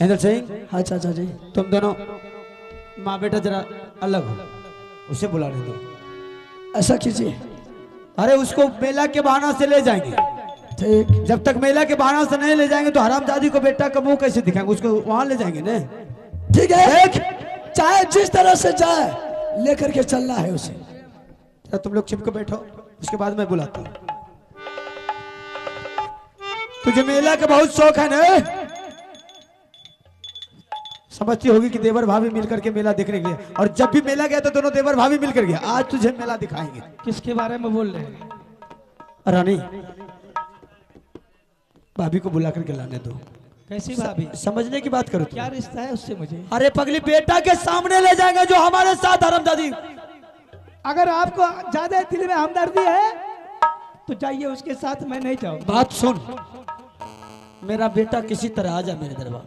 इंद्र सिंह। हाँ चाचा जी। तुम दोनों माँ बेटा जरा अलग हो, उसे बुलाने दो। ऐसा कीजिए। अरे उसको मेला के बहाना से ले जाएंगे। ठीक। जब तक मेला के बहाना से नहीं ले जाएंगे तो हरामजादी को बेटा का मुंह कैसे दिखाएंगे, उसको वहां ले जाएंगे ना। ठीक है, चाहे जिस तरह से जाए लेकर के चलना है उसे। तो तुम लोग छिप के बैठो, उसके बाद मैं बुलाता हूँ। तुझे मेला का बहुत शौक है ना, समझती होगी कि देवर भाभी मिलकर के मेला देखने गए, और जब भी मेला गया तो दोनों देवर भाभी मिलकर गए। आज तुझे मेला दिखाएंगे। किसके बारे में बोल रहे हैं? रानी, भाभी को बुला करके लाने दो। कैसी भाभी? समझने की बात करो। क्या रिश्ता है उससे मुझे? अरे पगली, बेटा के सामने ले जाएंगे जो हमारे साथ हरामजादी। अगर आपको ज्यादा दिल में हमदर्दी है तो जाइए उसके साथ, मैं नहीं जाऊँ। बात सुन, मेरा बेटा किसी तरह आ जा मेरे दरबार,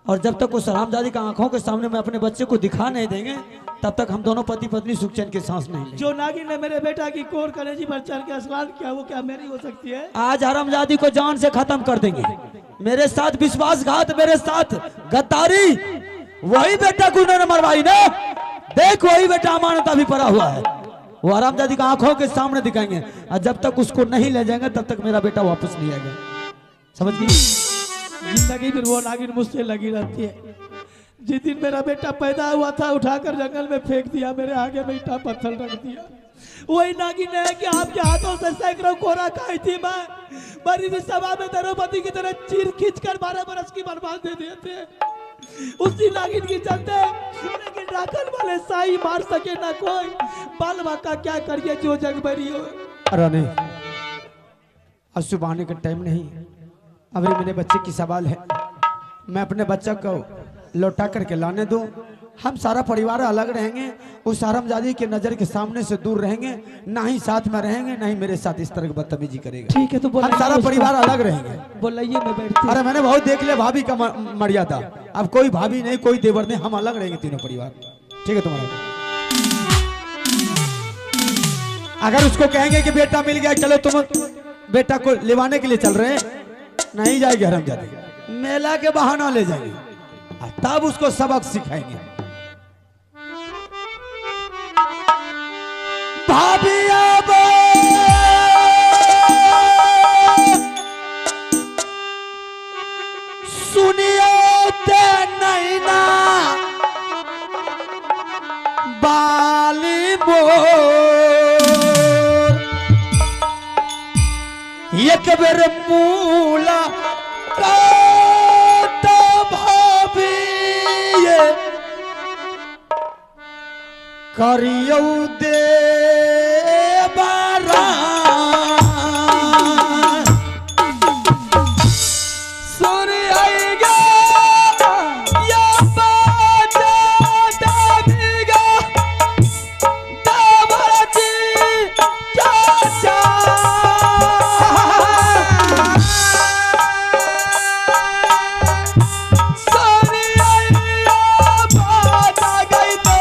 और जब तक उस हरामजादी का आंखों के सामने मैं अपने बच्चे को दिखा नहीं देंगे तब तक हम दोनों पति पत्नी सुख चैन के सांस नहीं लेंगे। जो नागिन ने मेरे बेटा की कोर कलेजी पर चढ़ के स्नान किया वो क्या मेरी हो सकती है? आज हरामजादी को जान से खत्म कर देंगे। मेरे साथ विश्वासघात, मेरे साथ गद्दारी, वही बेटा को उन्होंने मरवाई ना। देख, वही बेटा अमानता भी पड़ा हुआ है, वो हरामजादी का आंखों के सामने दिखाएंगे, और जब तक उसको नहीं ले जाएंगे तब तक मेरा बेटा वापस नहीं आएगा। समझ गई? जिंदगी फिर वो नागिन मुझसे लगी रहती है। जिस दिन मेरा बेटा पैदा हुआ था उठाकर जंगल में फेंक दिया, मेरे आगे में ईटा पत्थर रख दिया। वही नागिन है कि आपके हाथों से सैकड़ों कोरा खाई थी। मैं बड़ी सभा में द्रौपदी की तरह चीर खींच कर 12 बरस की बर्बाद दे दिए थे उसी नागिन की चलते। लेकिन राखन वाले साई मार सके ना कोई, बाल बाका क्या करिए जो जग बरी हो। अरे आज सुबह आने का टाइम नहीं, अभी मेरे बच्चे की सवाल है। मैं अपने बच्चा को लौटा करके लाने दो। हम सारा परिवार अलग रहेंगे, उस हरामजादी के नजर के सामने से दूर रहेंगे, ना ही साथ में रहेंगे, ना ही मेरे साथ इस तरह की बदतमीजी करेगा। ठीक है, तो हम सारा परिवार अलग रहेंगे। बोलिए, मैं बैठती। अरे मैंने बहुत देख लिया भाभी का मर्यादा, अब कोई भाभी नहीं, कोई देवर नहीं, हम अलग रहेंगे तीनों परिवार। ठीक है तुम्हारा? अगर उसको कहेंगे कि बेटा मिल गया, चलो तुम बेटा को लेवाने के लिए चल रहे हैं, नहीं जाएगी हरामजादी, मेला के बहाना ले जाएंगे, तब उसको सबक सिखाएंगे। भाभी अब सुनियो ते नहीं ना बाली मोर, एक बेर मूला करियो दे बारा सुन आएगा या बाजा दाबेगा दाबरती चाचा सुन आएगा बाजा गई तो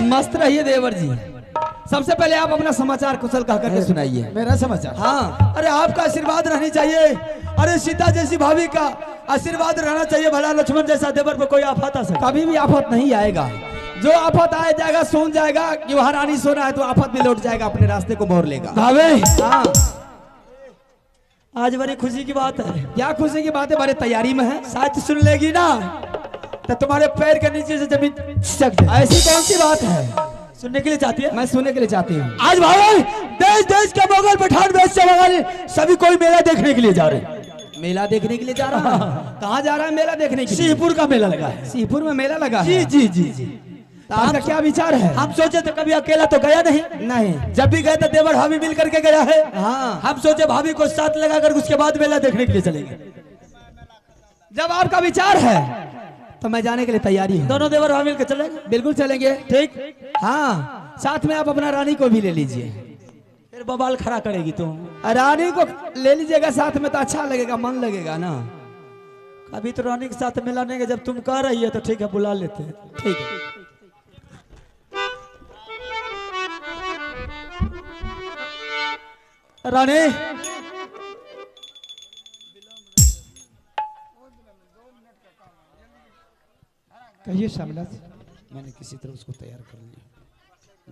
मस्त रहिए देवर जी। सबसे पहले आप अपना समाचार कुशल कह करके सुनाइए। मेरा समाचार? हाँ। अरे आपका आशीर्वाद रहनी चाहिए। अरे सीता जैसी भाभी का आशीर्वाद रहना चाहिए, भला लक्ष्मण जैसा देवर पे कोई आफत आ सके। कभी भी आफत नहीं आएगा, जो आफत आए जाएगा सुन जाएगा कि वहाँ रानी सोना है तो आफत भी लौट जाएगा, अपने रास्ते को मोड़ लेगा। भावे हाँ आज बड़ी खुशी की बात है। क्या खुशी की बात है, बड़े तैयारी में है। साथ सुन लेगी ना तो तुम्हारे पैर के नीचे से जमीन खिसक जाए। ऐसी कौन सी बात है, सुनने के लिए चाहती है? मैं सुनने के लिए चाहती हूँ। आज भाई देश देश के मुगल पठान वैश्य बंगाली सभी कोई मेला देखने के लिए जा रहे हैं। मेला देखने के लिए जा रहा है? कहाँ जा रहा है मेला देखने के लिए? सिंहपुर का मेला लगा है। सिंहपुर में मेला लगा जी है? जी जी जी। तो आपका क्या विचार है? हम सोचे तो कभी अकेला तो गया नहीं, नहीं, जब भी गए तो देवर भाभी मिल करके गया है। हाँ हम सोचे भाभी को साथ लगाकर उसके बाद मेला देखने के लिए चलेंगे। जब आपका विचार है तो मैं जाने के लिए तैयारी हूँ। दोनों देवर भाभी मिलकर चलेंगे। बिल्कुल चलेंगे। ठीक। हाँ साथ में आप अपना रानी को भी ले लीजिए। फिर बवाल खड़ा करेगी तुम। रानी को ले लीजिएगा साथ में तो अच्छा लगेगा, मन लगेगा ना। अभी तो रानी के साथ मिला नहीं, जब तुम कह रही है तो ठीक है बुला लेते हैं। ठीक है। रानी कहिए श्यामला। मैंने किसी तरह उसको तैयार कर लिया,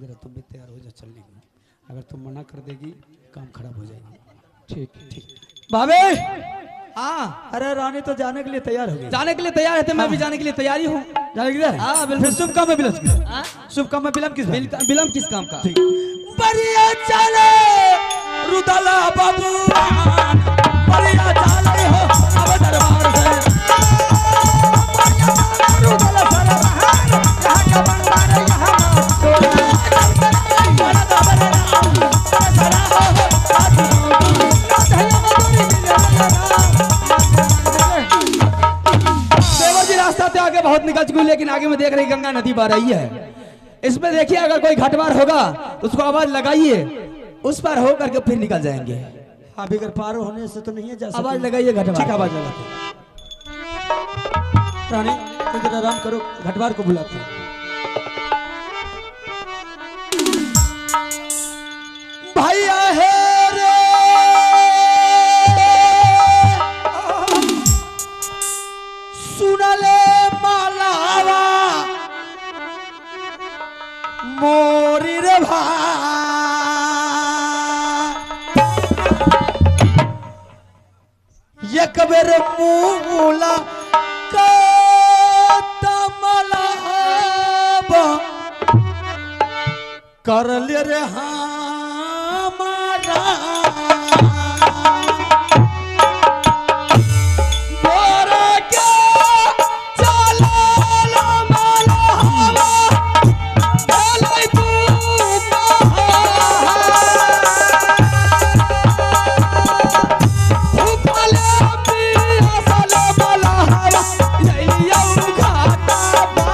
जरा तुम भी तैयार हो जा चलने को। अगर तुम मना कर देगी काम खराब हो जाएगी। ठीक ठीक भाभी। हाँ अरे रानी तो जाने के लिए तैयार हो गई। जाने के लिए तैयार है तो मैं भी जाने के लिए तैयारी हूँ। जाने के लिए? हाँ बिल्कुल। फिर शुभ काम में विलम्ब, शुभ काम में विलम्ब किस बात? विलम्ब किस काम का? ठीक। बढ़िया चले रुदला बाबू, बढ़िया चले हो अब दरबार से। रुदला सारा बहार, यहाँ का बंदार यहाँ देवर जी रास्ता तो आगे बहुत निकल चुकी, लेकिन आगे में देख रही गंगा नदी बह रही है। इसमें देखिए अगर कोई घटवार होगा तो उसको आवाज लगाइए, उस पर हो करके फिर निकल जाएंगे। अभी अगर पार होने से तो नहीं जा सकते। आवाज लगाइए घटवार। ठीक आवाज लगाते। रानी तुम जरा आराम करो, घटवार को बुलाते हैं। भैया है रे सुनले मालावा मोरी रे भाई एक बेर मूला कर ले रे हमारा बोरा के चला ला माला हवा चलाई पूका उफले पिया साला माला हवा जइया घाटा बा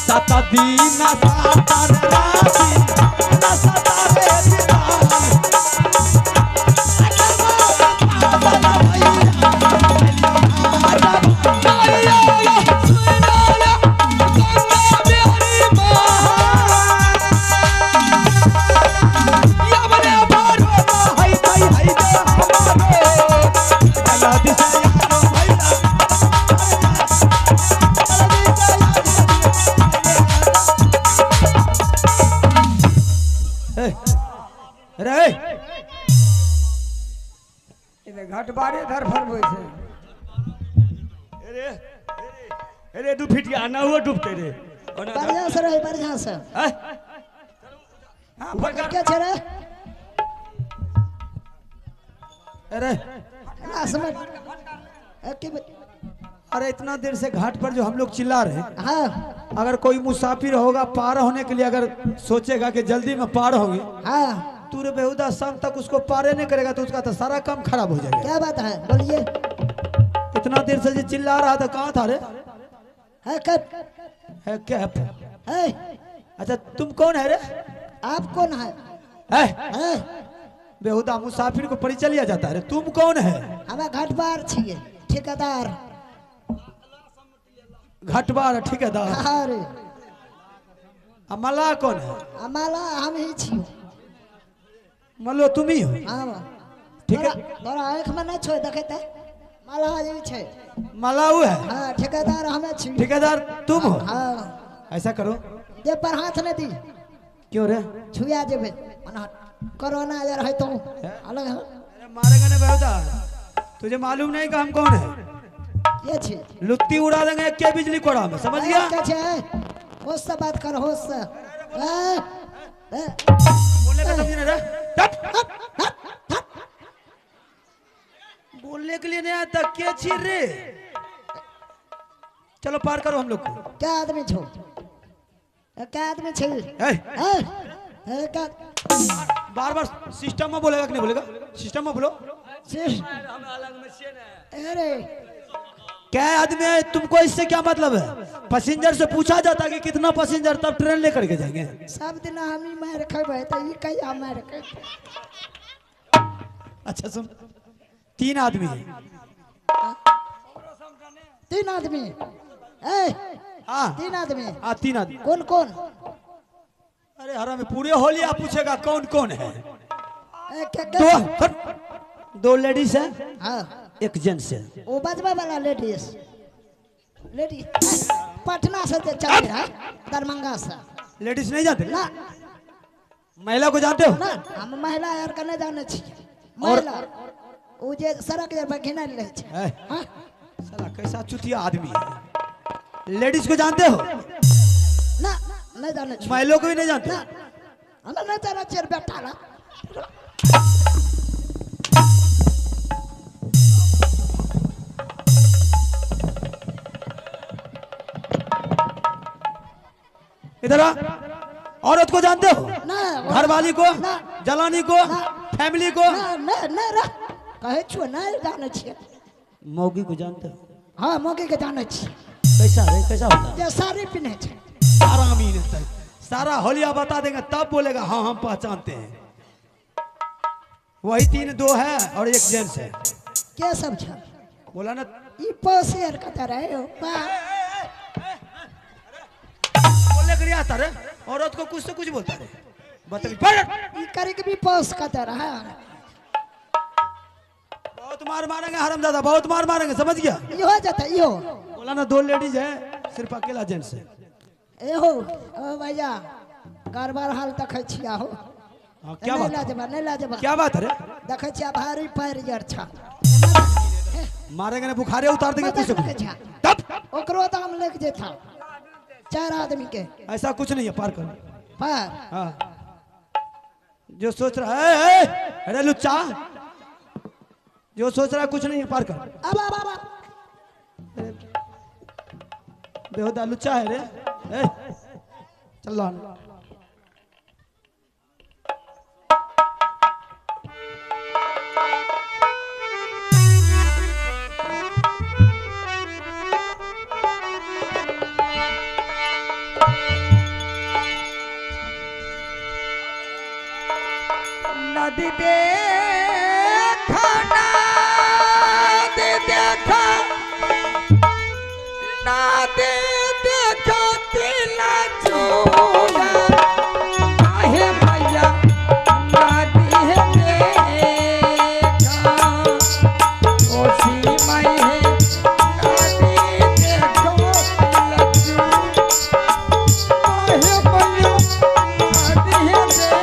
साता दीना साता राती ना साता रे दीवान घाट बारे धर फर होय छै। अरे अरे दू फीट के आना हुआ डूबते रे। बढ़िया से रहे, बढ़िया से। हां क्या छे रे? अरे समझ अरे इतना देर से घाट पर जो हम लोग चिल्ला रहे हैं, हाँ अगर कोई मुसाफिर होगा पार होने के लिए अगर सोचेगा कि जल्दी में पार होगी, हाँ तू रे बेहुदा शाम तक उसको पारे नहीं करेगा तो उसका तो सारा काम खराब हो जाएगा। क्या बात है, बोलिए। इतना देर से जो चिल्ला रहा था कहाँ था रे? है कब है क्या है? है? अच्छा तुम कौन है रे? आप कौन है? है? है? बेहुदा मुसाफिर को परिचय लिया जाता है रे। तुम कौन है? हमें घाटबार छिए, ठेकेदार। घटवार ठेकेदार। अरे मल्लाह कौन है? हमारा हम ही छियो। मल्लो तुम ही हो? हाँ ठीक है। तोरा आँख में नहीं छोड़ देखे थे? माला जी छे मलाऊ है। हाँ ठेकेदार हमें छी ठेकेदार तुम हो? हाँ ऐसा करो, ये पर हाथ न दी क्यों रे? छुआ जेबे कोरोना यार है तो अलग है अरे मारेगा ना बेटा, तुझे मालूम नहीं कि हम कौन है? ये छे लुत्ती उड़ा देंगे क्या बिजली कोड़ा में, समझ गया? क्या छे होश से बात कर होश से बोलने का समझ नहीं रहा, बोलने के लिए नहीं आता, क्या चीर रे? चलो पार करो हम लोग को। क्या आदमी छो क्या आदमी छे क्या बार बार सिस्टम में बोलेगा कि नहीं बोलेगा? सिस्टम में बोलो। अरे क्या आदमी है, तुमको इससे क्या मतलब है? पैसेंजर से पूछा जाता है कि कितना पैसेंजर, तब ट्रेन लेकर के जाएंगे। सब दिन हम ही मार खेबे तो ये कहिया मार खे अच्छा सुन, 3 आदमी है। 3 आदमी हाँ 3 आदमी हाँ 3 आदमी। कौन कौन अरे हरा में पूरे होली आप पूछेगा कौन कौन है? क्या 2 लेडीज है, हाँ 1 जेंट्स है। वो बजबा वाला लेडीज पटना से चले है दरभंगा से लेडीज नहीं जानते? ना महिला को जानते हो? ना हम महिला यार का नहीं जाने छी महिला वो जे सड़क पर घिनाल रहे छे है? हाँ साला कैसा चुतिया आदमी है। लेडीज को जानते हो? ना नहीं जाने छी महिलाओं को भी नहीं जानते? ना हम नहीं जाने छी बेटा ना इधर आ। औरत को जानते हो? ना घरवाली को, ना जलानी को, फैमिली को? ना ना ना रा कहे छो नहीं जाने छी मौगी को जानते हो? हाँ मौके के जाने छी कैसा रे, कैसा होता है? जे साड़ी पहने छे सारा अमीन है, सारा होलिया बता देंगे तब बोलेगा हाँ हम पहचानते हैं। वही 3 2 है और 1 जेंट्स है। क्या सब छे बोला ना, ई पोसेर कत रहे हो बोलने के लिए आता रे, औरत को कुछ से कुछ बोलता रे। बता ई करे के भी पोस कत रहा बहुत मार मारेंगे हरामजादा, बहुत मार मारेंगे, समझ गया? इहो जाता इहो बोला ना 2 लेडीज है, सिर्फ अकेला जेंट्स है। एहो ओ भैया गड़बड़ हाल देखै छिया हो हाँ, क्या बात है? नहीं लाजबा क्या बात है रे? देखै छिया भारी पैर जर छा मारेंगे ना, बुखारे उतार देंगे कुछ से कुछ। तब ओकरो दाम लग जेथा 4 आदमी के ऐसा कुछ नहीं है, पार करो। पर हाँ जो सोच रहा है, अरे लुच्चा, जो सोच रहा है कुछ नहीं है, पार कर। अब बेहुदा लुच्चा है रे। चल लो नदी देखा नदी देखा नदी देखा तिला चूड़ा आहे भैया नदी देखा ओसी मई है नदी देखो तिला चूड़ा आहे भैया नदी देखा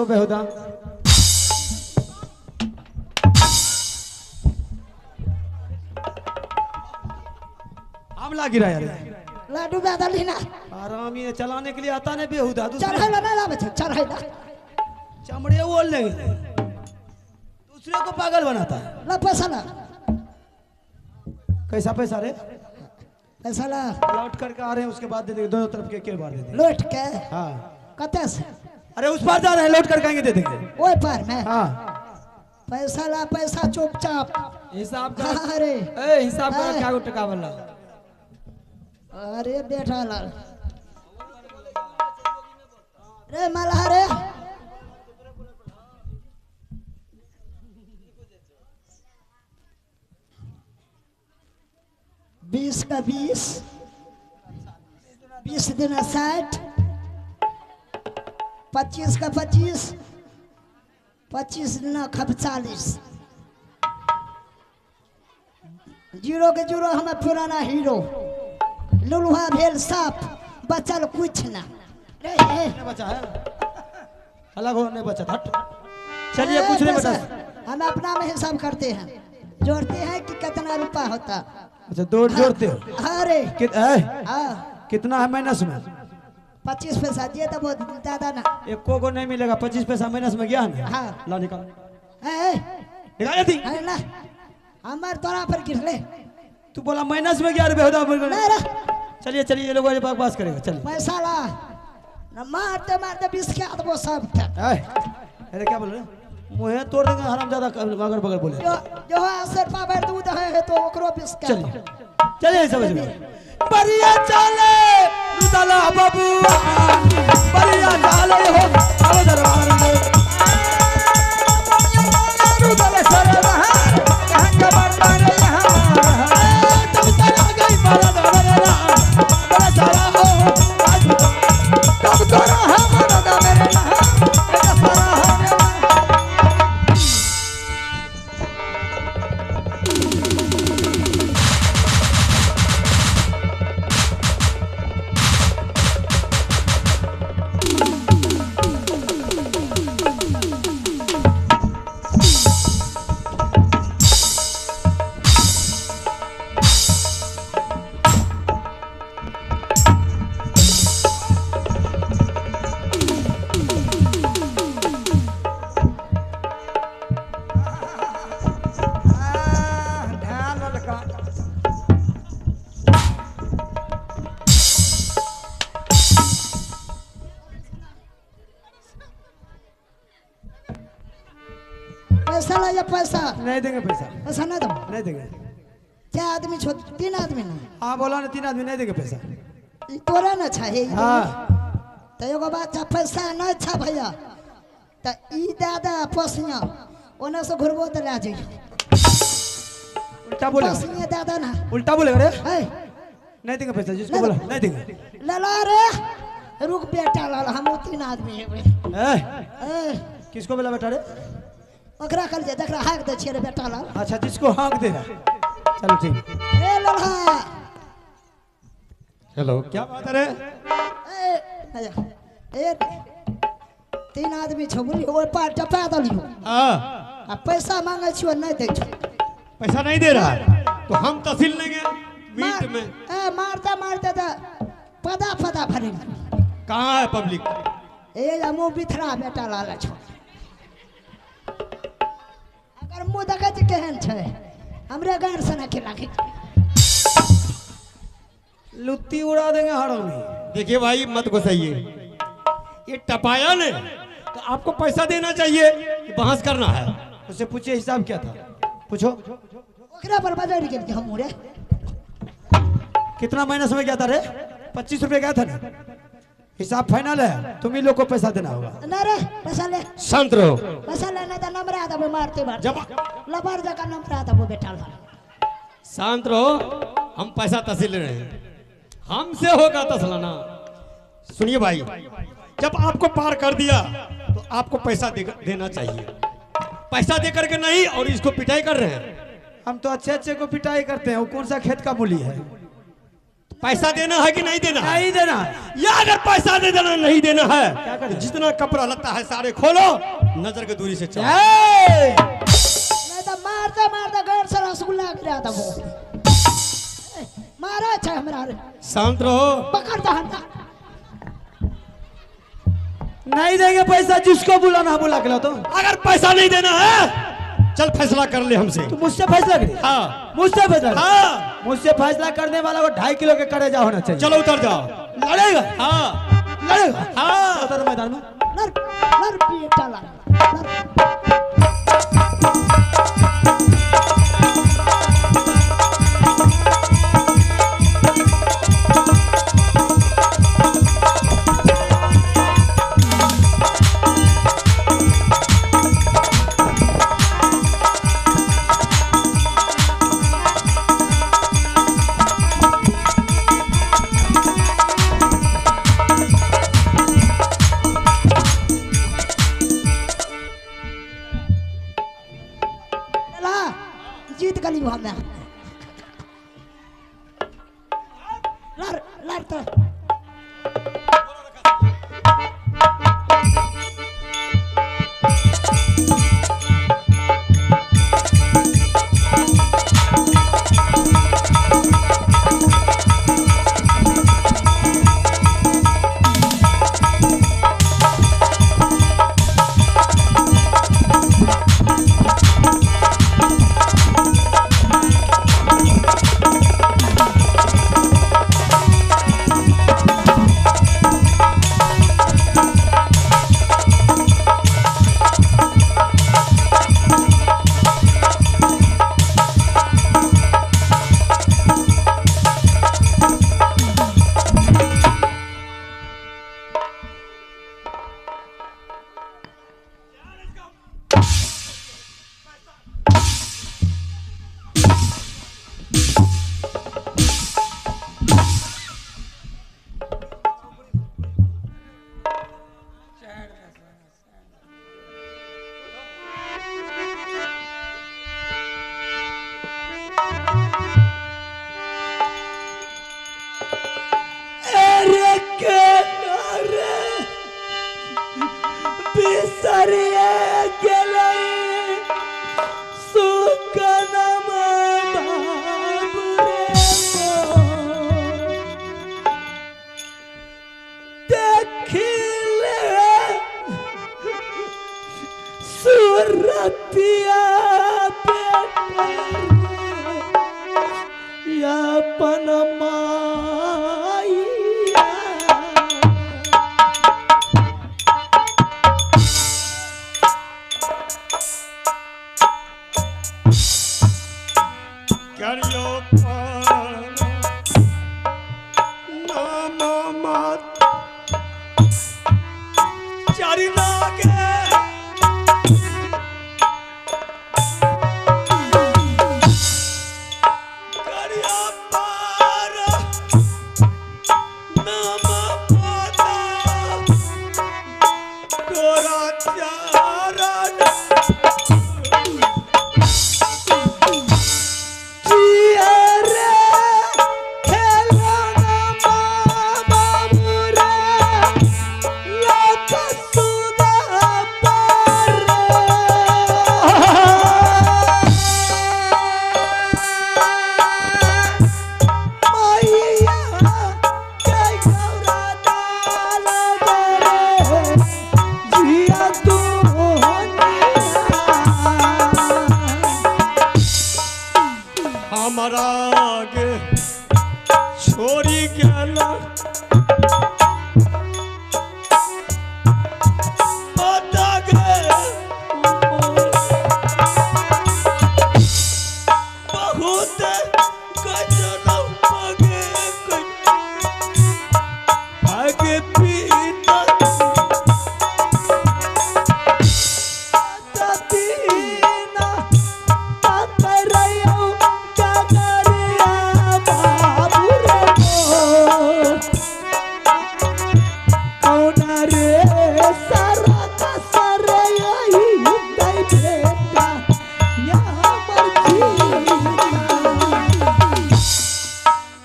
बेहुदा। हम ला गिरा यार। लाडू ज्यादा लेना आराम ये चलाने के लिए आता नहीं बेहुदा। चढ़ाई ला ना बच्चा चढ़ाई ला चमड़े बोल लेंगे, दूसरे को पागल बनाता है। ला पैसा ला कैसा पैसा रे? पैसा ला लौट करके आ रहे हैं, उसके बाद दे देंगे, दोनों तरफ के बार दे देंगे। लौट के हाँ कते से अरे उस पार जा रहे हैं, लौट करके आएंगे दे देंगे। ओए पार में हाँ पैसा ला पैसा चुपचाप हिसाब अरे ए हिसाब कर क्या गो टका वाला अरे बेटा लाल रे मल्हार रे बीस का 20 20 दिन 60 25 का 25 25 दिन 40 जीरो के जीरो हमें पुराना हीरो लुलुहा भेल साफ बचल कुछ ना रे नहीं बचा है, अलग हो नहीं बचा। हट चलिए कुछ नहीं बचा। हम अपना में हिसाब करते हैं, जोड़ते हैं कि कितना रुपया होता। अच्छा दो जोड़ते हो? अरे हाँ कितना है माइनस में? 25 पैसा दिए तो बहुत ज्यादा ना। एक को नहीं मिलेगा, 25 पैसा माइनस में गया ना। हाँ ला निकाल निकाल निकाल दी। अरे ना हमार तोरा पर गिर ले तू बोला माइनस में गया रे बेहुदा। नहीं रे चलिए चलिए ये लोग बकवास करेगा। चलिए पैसा ला न मारते मारते 20 के आदमो सब था। अरे क्या बोल रहे? मुँह तोड़ देंगे हराम ज्यादा अगर बगल बोले। जो असर पावर दूध है तो ओकरो 20 के चलिए चलिए समझ में बढ़िया चले रुदला बाबू बढ़िया डाले हो आओ दरबार में रुदला सरबहार हंग बरबार यहां तुम चला गई बाला दरबार बड़ा सारा हो आज कब तोरा हमारा दा मेरे ना ऐसा सारा हो पैसा ला या पैसा नहीं देंगे पैसा। पैसा ना दो नहीं देंगे। क्या आदमी छो 3 आदमी ना हाँ बोला ना 3 आदमी नहीं देंगे पैसा। ई तोरा ना चाहिए हाँ तो एगो बात था पैसा ना अच्छा भैया तो ई दादा पसिया ओने से घुरबो तो ले जाइए उल्टा बोलेगा। पसिया दादा ना उल्टा बोलेगा रे। है नहीं देंगे पैसा जिसको बोला नहीं देंगे। लला रे रुक बेटा लाल हम 3 आदमी है बे ए किसको बोला बेटा रे? ओकरा कर जे देखरा हाक दे छिए रे बेटा लाल। अच्छा जिसको हाँक दे रहा। चलो ठीक है। ए लला हेलो क्या बात है रे? ए 3 आदमी छो बोली ओय पार टपा दलियो हाँ आ पैसा मांगे छियो नहीं दे छो पैसा नहीं दे रहा है तो हम तहसील लेंगे मिनट में। मारता मारता तो पदा पदा भरे कहाँ है पब्लिक? ए मुँह बिथरा बेटा लाल छो अगर मुँह देखा केहन छे हमरे गाड़ से ना के लागे लुत्ती उड़ा देंगे हड़ों। देखिए भाई मत घुसाइए, ये टपाया ने तो आपको पैसा देना चाहिए कि बहस करना है? उससे पूछिए हिसाब क्या था, पूछो। ओकरा पर बाजार गेल के हम रे कितना माइनस में गया था रे? 25 रुपए गया था ना। हिसाब फाइनल है, तुम ही लोग को पैसा देना होगा। ना रे पैसा ले शांत रहो। पैसा लेना तो नंबर आता वो मारते मारते जब लबार जगह नंबर आता वो बेटा लाल। शांत रहो, हम पैसा तहसील ले रहे हैं, हमसे होगा तसलाना। सुनिए भाई, जब आपको पार कर दिया तो आपको पैसा देना चाहिए। पैसा दे करके नहीं और इसको पिटाई कर रहे हैं। हम तो अच्छे अच्छे को पिटाई करते हैं, वो कौन सा खेत का मूली है? पैसा देना है कि नहीं देना है? नहीं देना। या अगर पैसा दे देना नहीं देना है क्या करें? तो जितना कपड़ा लगता है सारे खोलो, नजर की दूरी से चलो। नहीं तो मारते मारते घर से रसगुल्ला गिरा था वो। मारा अच्छा हमरा रे। शांत रहो। पकड़ता हटा। नहीं देंगे पैसा, जिसको बुलाना बुला के ला। तो अगर पैसा नहीं देना है चल फैसला कर ले हमसे। तू मुझसे फैसला करे? हाँ मुझसे फैसला करे? हाँ मुझसे फैसला करने वाला वो 2.5 किलो के करेजा होना चाहिए। चलो उतर जाओ। लड़ेगा? हाँ लड़ेगा? हाँ उतर मैदान में। लड़ लड़ बेटा लड़। जीत गली हमने। लड़ लड़ तो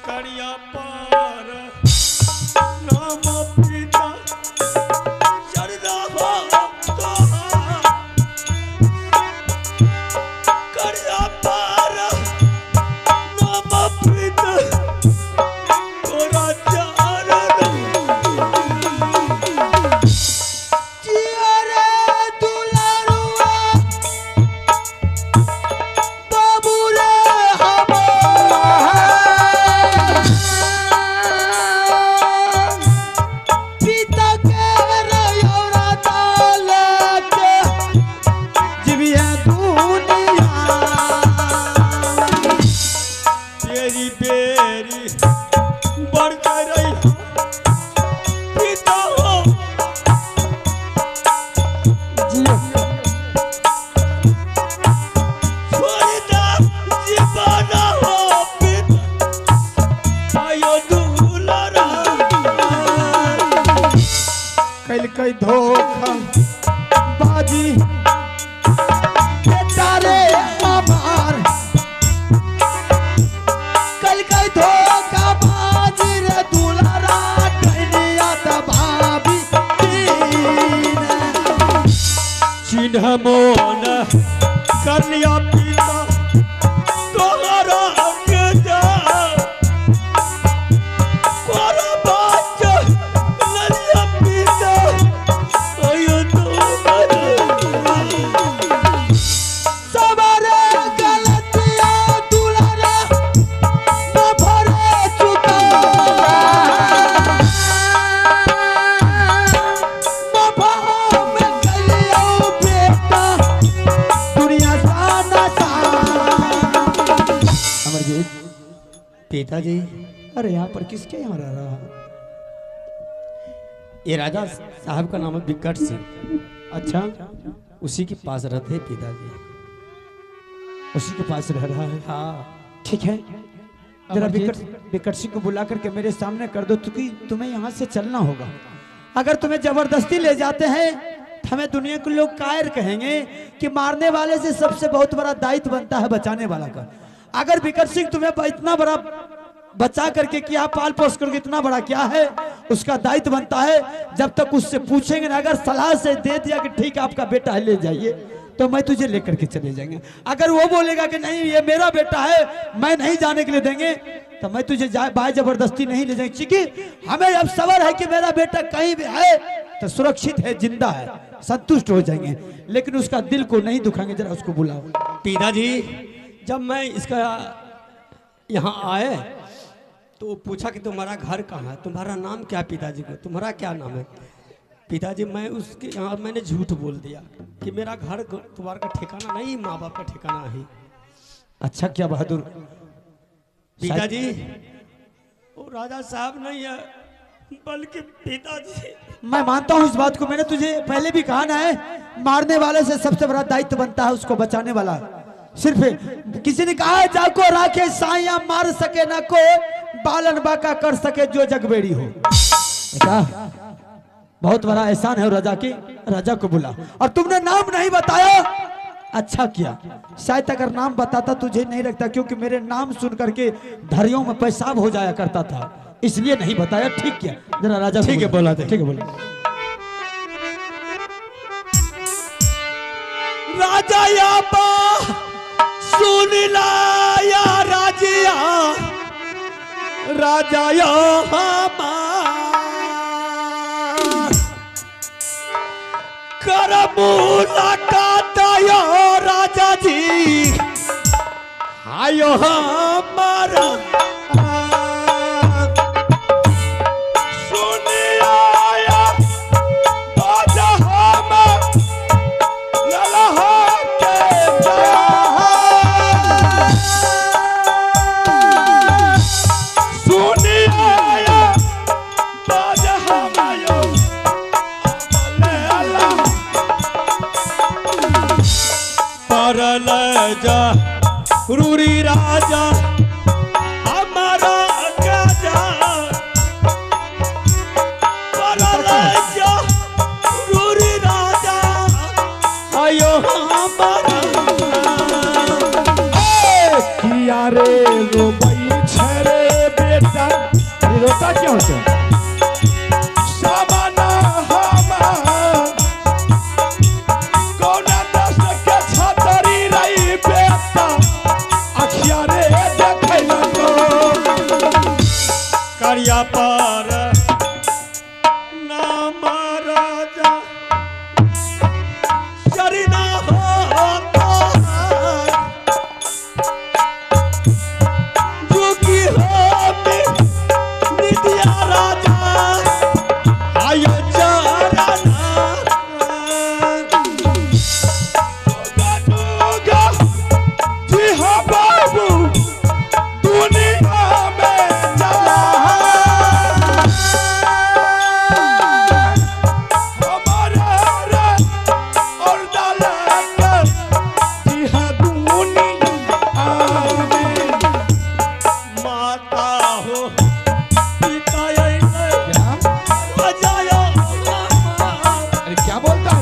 करिया बाजी बेटा रे हमार कल कई धोखा बाजी रे दुलारा कन्या त भाभी चिन्ह मोन कर लिया पिता तोहरा के जा कोरा बाच ललिया पिता आयो तो सवारे गलतिया दुलारा न भरे चुका मफा में गलियो बेटा दुनिया साना सा अमरजीत पिताजी अरे यहाँ पर किसके यहाँ रह रहा है? ये राजा साहब का नाम है विकट सिंह। अच्छा उसी के पास रहते हैं पिताजी। उसी के पास रह रहा है। हाँ ठीक है जरा अमरजीत। विकट सिंह को बुला करके मेरे सामने कर दो क्योंकि तुम्हें यहाँ से चलना होगा। अगर तुम्हें जबरदस्ती ले जाते हैं तो हमें दुनिया के लोग कायर कहेंगे कि मारने वाले से सबसे बहुत बड़ा दायित्व बनता है बचाने वाला का। अगर विकट सिंह तुम्हें इतना बड़ा बचा करके किया पाल पोस करके इतना बड़ा क्या है उसका दायित्व बनता है। जब तक उससे पूछेंगे ना अगर सलाह से दे दिया कि ठीक है आपका बेटा है ले जाइए तो मैं तुझे लेकर के चले जाएंगे। अगर वो बोलेगा कि नहीं ये मेरा बेटा है मैं नहीं जाने के लिए देंगे तो मैं तुझे बाय जबरदस्ती नहीं ले जाएंगे। क्योंकि हमें अब सबर है कि मेरा बेटा कहीं भी है तो सुरक्षित है जिंदा है संतुष्ट हो जाएंगे लेकिन उसका दिल को नहीं दुखाएंगे। जरा उसको बुलाओ। पिताजी जब मैं इसका यहाँ आए तो वो पूछा कि तुम्हारा घर कहाँ है, तुम्हारा नाम क्या है? पिताजी को तुम्हारा क्या नाम है? पिताजी मैं उसके यहाँ मैंने झूठ बोल दिया कि मेरा घर तुम्हारा का ठिकाना नहीं माँ बाप का ठिकाना है। अच्छा क्या बहादुर पिताजी वो राजा साहब नहीं है बल्कि पिताजी। मैं मानता हूँ इस बात को। मैंने तुझे पहले भी कहा ना है मारने वाले से सबसे बड़ा दायित्व बनता है उसको बचाने वाला। सिर्फ किसी ने कहा है जाको राखे साया मार सके ना को बालन बाका कर सके जो जगबेड़ी हो। बेटा बहुत बड़ा एहसान है राजा की। राजा को बुला। और तुमने नाम नहीं बताया अच्छा किया। शायद अगर नाम बताता तुझे नहीं रखता क्योंकि मेरे नाम सुन करके धरियों में पेशाब हो जाया करता था इसलिए नहीं बताया। ठीक किया जरा राजा ठीक है बोला दे। ठीक है बोला। राजा या बा सुन लाया राजिया राजा या कर मुलाकात यो राजा जी आयो हमारा सुन आया राजा हम ललहा के सुन आया राजा हम आयो परल जा रूरी राजा हमारा राजा परल जा रूरी राजा आयो हमारा किया रे रोबई छरे बेटा रोता क्यों हो? सामाना हमार कोना दस के छतरी रही बेटा अखिया रे देखै लगो करिया पर नाम राजा शरीना होता जो की हो निदिया राजा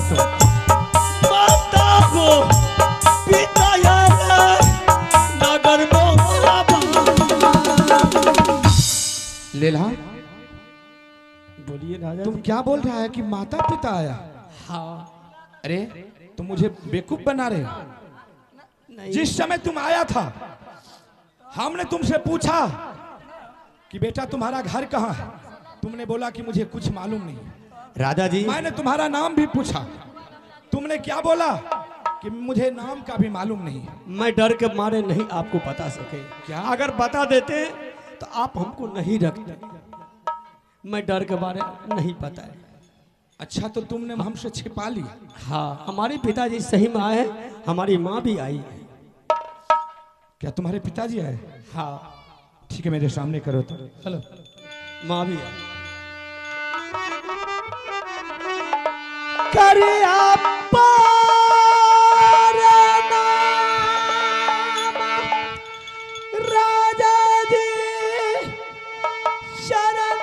तो माता को पिता नगर लेला बोलिए राजा तुम क्या बोल रहा है कि माता पिता आया? हाँ अरे तुम मुझे बेवकूफ बना रहे हो। जिस समय तुम आया था हमने तुमसे पूछा कि बेटा तुम्हारा घर कहाँ है, तुमने बोला कि मुझे कुछ मालूम नहीं। राजा जी मैंने तुम्हारा नाम भी पूछा, तुमने क्या बोला कि मुझे नाम का भी मालूम नहीं। मैं डर के मारे नहीं आपको बता सके। क्या? अगर बता देते तो आप हमको नहीं रखते। मैं डर के मारे नहीं पता है। अच्छा तो तुमने हमसे छिपा ली? हाँ, हमारे पिताजी सही में आए, हमारी माँ भी आई है। क्या तुम्हारे पिताजी आए? हाँ, ठीक है मेरे सामने करो तो। चलो माँ भी आई। करिया राजा जी शरण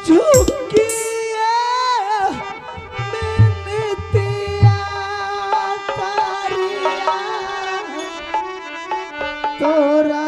चुकिया मिनतिया करिया तोरा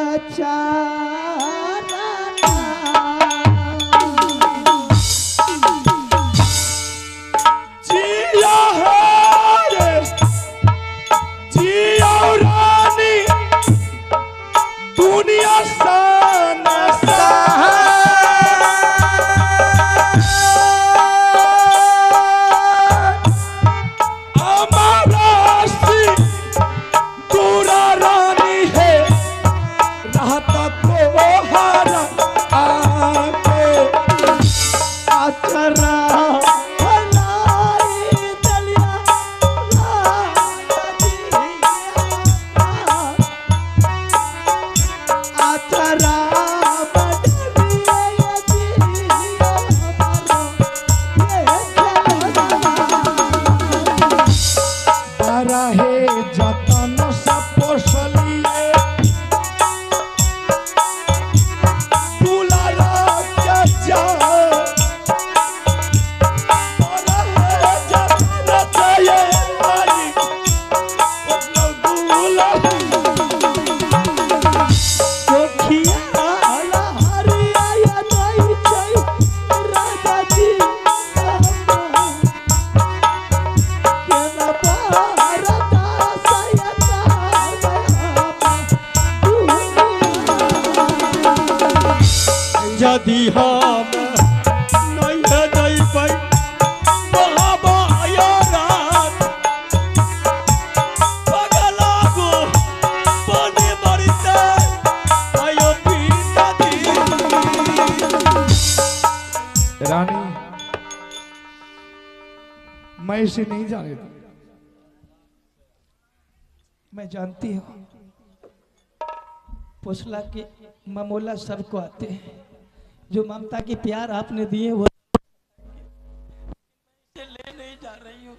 यदि हम नहीं नहीं पाई बाबा आया रात पगला को बने मरते आयो पिताजी। रानी मैं इसे नहीं जाने दूं। मैं जानती हूँ पोसला के मामूला सबको आते हैं, जो ममता के प्यार आपने दिए वो ले नहीं जा रही हूँ।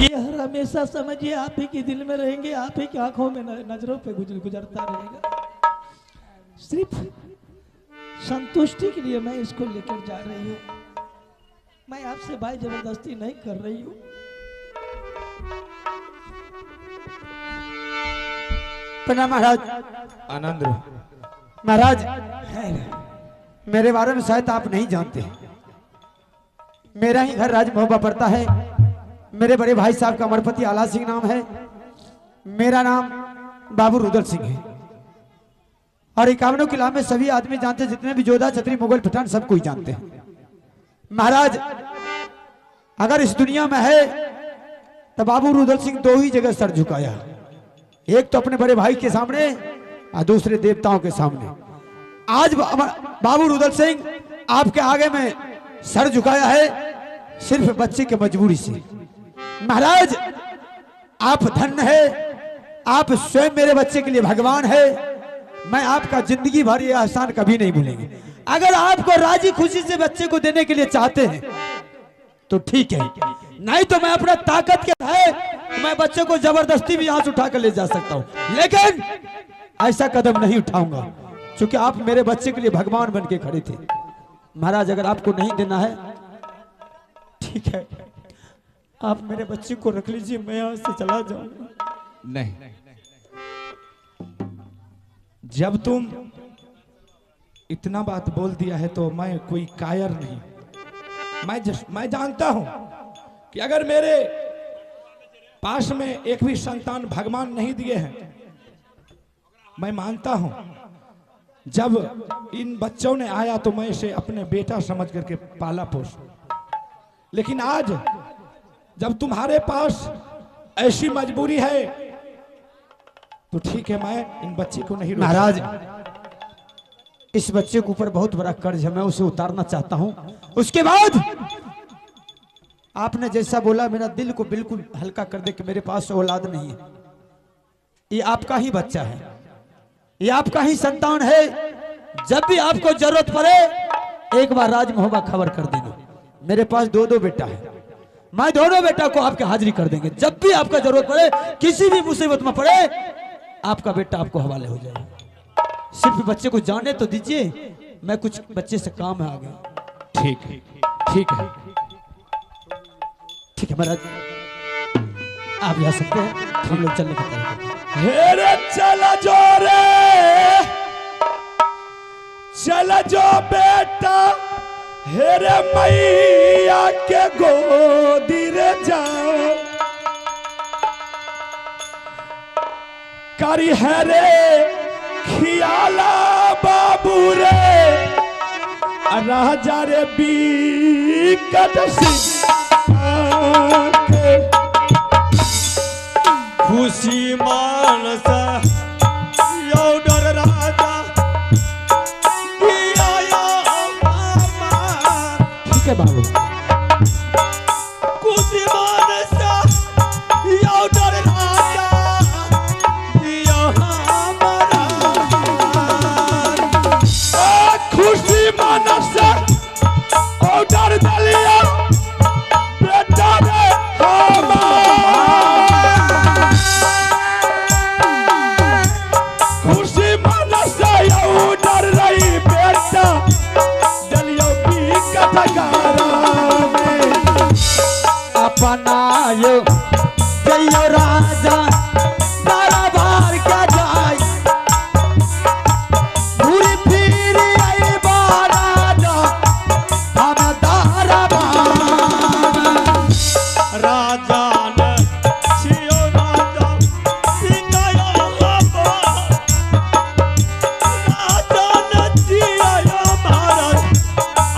ये हर हमेशा समझिए आप ही के दिल में रहेंगे, आप ही की आंखों में नजरों पे गुजरता रहेगा। सिर्फ संतुष्टि के लिए मैं इसको लेकर जा रही हूँ। मैं आपसे भाई जबरदस्ती नहीं कर रही हूँ। प्रणाम महाराज। आनंद रहो। महाराज मेरे बारे में शायद आप नहीं जानते, मेरा ही घर राजमहोबा पड़ता है। मेरे बड़े भाई साहब का अमरपति आला सिंह नाम है, मेरा नाम बाबू रुदल सिंह है। और 51 किला में सभी आदमी जानते, जितने भी जोधा छत्री मुगल पठान सब कोई जानते हैं। महाराज अगर इस दुनिया में है तो बाबू रुदल सिंह दो ही जगह सर झुकाया, एक तो अपने बड़े भाई के सामने और दूसरे देवताओं के सामने। आज बाबू रुदल सिंह आपके आगे में सर झुकाया है सिर्फ बच्चे की मजबूरी से। महाराज आप धन्य है, आप स्वयं मेरे बच्चे के लिए भगवान है। मैं आपका जिंदगी भर ये एहसान कभी नहीं भूलेंगे। अगर आपको राजी खुशी से बच्चे को देने के लिए चाहते हैं तो ठीक है, नहीं तो मैं अपना ताकत के है मैं बच्चे को जबरदस्ती भी यहाँ से उठाकर ले जा सकता हूँ, लेकिन ऐसा कदम नहीं उठाऊंगा। क्योंकि आप मेरे बच्चे के लिए भगवान बन के खड़े थे। महाराज अगर आपको नहीं देना है ठीक है, आप मेरे बच्चे को रख लीजिए, मैं यहाँ से चला जाऊंगा। नहीं, जब तुम इतना बात बोल दिया है तो मैं कोई कायर नहीं। मैं जानता हूं कि अगर मेरे पास में एक भी संतान भगवान नहीं दिए हैं, मैं मानता हूं जब इन बच्चों ने आया तो मैं इसे अपने बेटा समझ करके पाला पोस। लेकिन आज जब तुम्हारे पास ऐसी मजबूरी है तो ठीक है, मैं इन बच्चे को नहीं रोक महाराज सकता। इस बच्चे के ऊपर बहुत बड़ा कर्ज है, मैं उसे उतारना चाहता हूं। उसके बाद आपने जैसा बोला मेरा दिल को बिल्कुल हल्का कर दे कि मेरे पास औलाद नहीं है, ये आपका ही बच्चा है, ये आपका ही संतान है। जब भी आपको जरूरत पड़े एक बार राज महोबा खबर कर देना। मेरे पास दो बेटा है, मैं दोनों बेटा को आपके हाजिरी कर देंगे। जब भी आपका जरूरत पड़े, किसी भी मुसीबत में पड़े, आपका बेटा आपको हवाले हो जाएगा। सिर्फ बच्चे को जाने तो दीजिए, मैं कुछ बच्चे से काम है आगे। ठीक है, ठीक है, ठीक है महाराज, आप जा सकते हैं, हम लोग चलने की तैयारी करते हैं। हेरे चला जो रे, चला जो बेटा, हेरे मैया के गोदी रे जाओ, करी हेरे खियाला बाबू रे, राजा रे बीकत खुशी मानस योडर राजा ठीक है बाबू, खुशी मानस योडर राजा खुशी मानस ऑर्डर दलिया बेटा रे खुशी मानस ऑर्डर रही बेटा दलिया भी कथगारा में अपनायो जयो राजा तारा बार क्या जाए, घूरी फिर आई बाराजा हम तारा राजा ने छियो राजा सिंगाया बाबा, राजा ने जिया भारत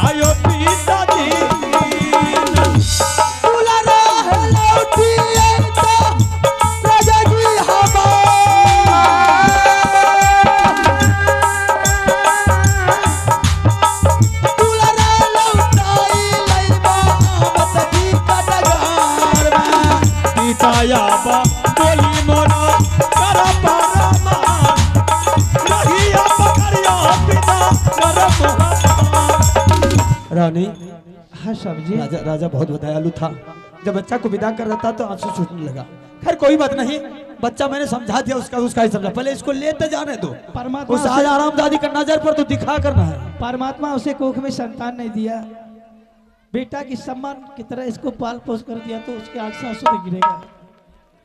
आयो पिता जी तुला लौटी तो राजा की हवा, तुला लौटाई लईबा मत की कटगार में। पिताया बा बोली मोरा करा परमा रहिया पकड़िया पिता कर मोहब्बत। रानी, हाँ सब्जी राजा बहुत दयालु था। जब बच्चा को विदा कर रहा था तो आंसू छूटने लगा। खैर कोई बात नहीं, बच्चा मैंने समझा दिया, उसका ही समझा। पहले इसको लेते जाने दो, परमात्मा उस आज आरामदादी का नजर पर तो दिखा करना है। परमात्मा उसे कोख में संतान नहीं दिया, बेटा की सम्मान की तरह इसको पाल पोस कर दिया तो उसके आंख से आंसू नहीं गिरेगा।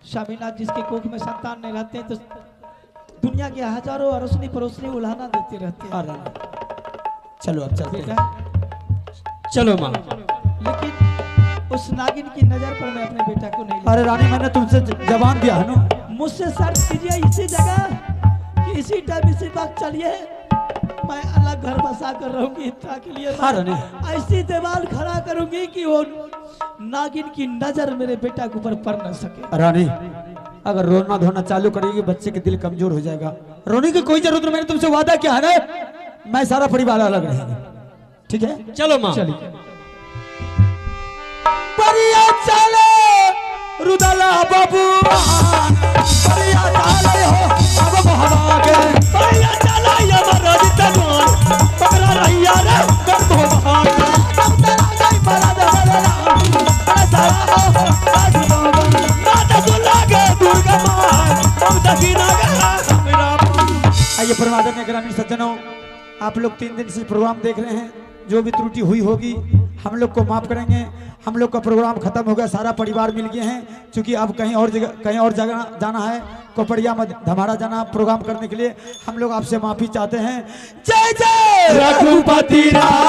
स्वामीनाथ जिसके कोख में संतान नहीं रहते तो दुनिया के हजारों अरोसनी परोसनी उल्हाना देते रहते हैं। रानी चलो अब चलते हैं। बेटा चलो माँ, लेकिन उस नागिन की नजर पर मैं अपने बेटा को नहीं अरे रानी, मैंने तुमसे जवान दिया है ना, मुझसे शर्त कीजिए इसी जगह कि इसी टाइम इसी वक्त चलिए, मैं अलग घर बसा कर रहूंगी। इतना के लिए हाँ रानी, ऐसी दीवार खड़ा करूंगी कि वो नागिन की नजर मेरे बेटा के ऊपर पड़ न सके। रानी अगर रोना धोना चालू करेगी बच्चे के दिल कमजोर हो जाएगा। रोने की कोई जरूरत नहीं, मैंने तुमसे वादा किया है ना, मैं सारा परिवार अलग रहेंगे। ठीक है चलो माँ, चलिए परिया चले रुदला बाबू, परिया चले हो अब हवा के, पहिया चला ये मरद तनवान पकड़ा रहिया रे कर दो बहार तब तेरा गई बड़ा दबला, सारा हो आज बाबा, राजा सुला के दुर्गा माँ हम दक्षिणा गया मेरा। आइए परमात्मा ने ग्रामीण सज्जन परिजनों, आप लोग 3 दिन से प्रोग्राम देख रहे हैं, जो भी त्रुटि हुई होगी हम लोग को माफ करेंगे। हम लोग का प्रोग्राम खत्म हो गया, सारा परिवार मिल गए हैं, क्योंकि अब कहीं और जगह जाना है, कोपड़िया में धमारा जाना प्रोग्राम करने के लिए। हम लोग आपसे माफी चाहते हैं। जय जय रघुपति राज।